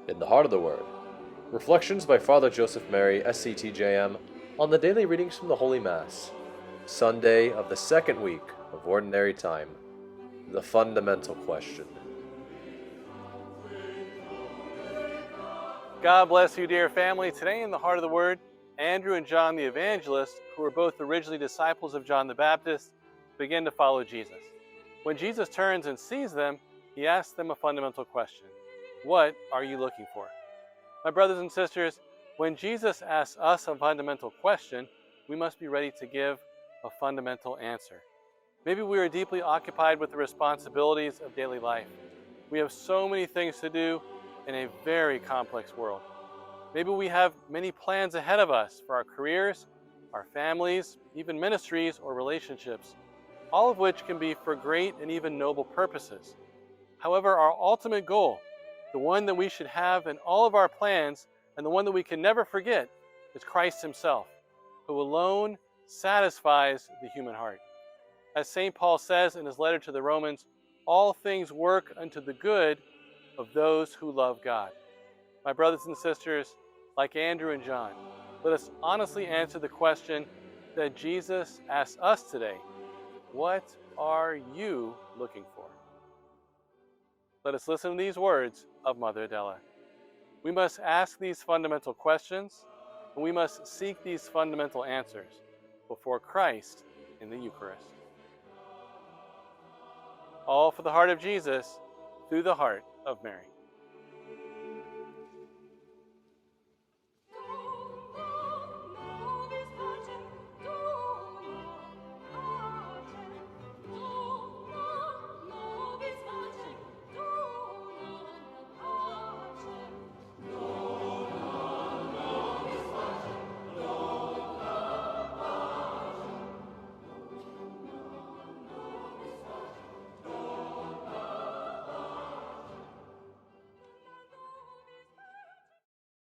In the Heart of the Word, Reflections by Father Joseph Mary, SCTJM, on the daily readings from the Holy Mass, Sunday of the second week of Ordinary Time, the fundamental question. God bless you, dear family. Today in the Heart of the Word, Andrew and John the Evangelist, who were both originally disciples of John the Baptist, begin to follow Jesus. When Jesus turns and sees them, he asks them a fundamental question. What are you looking for? My brothers and sisters, when Jesus asks us a fundamental question, we must be ready to give a fundamental answer. Maybe we are deeply occupied with the responsibilities of daily life. We have so many things to do in a very complex world. Maybe we have many plans ahead of us for our careers, our families, even ministries or relationships, all of which can be for great and even noble purposes. However, our ultimate goal, the one that we should have in all of our plans and the one that we can never forget, is Christ himself, who alone satisfies the human heart. As St. Paul says in his letter to the Romans, all things work unto the good of those who love God. My brothers and sisters, like Andrew and John, let us honestly answer the question that Jesus asks us today. What are you looking for? Let us listen to these words of Mother Adela. We must ask these fundamental questions, and we must seek these fundamental answers before Christ in the Eucharist. All for the heart of Jesus, through the heart of Mary.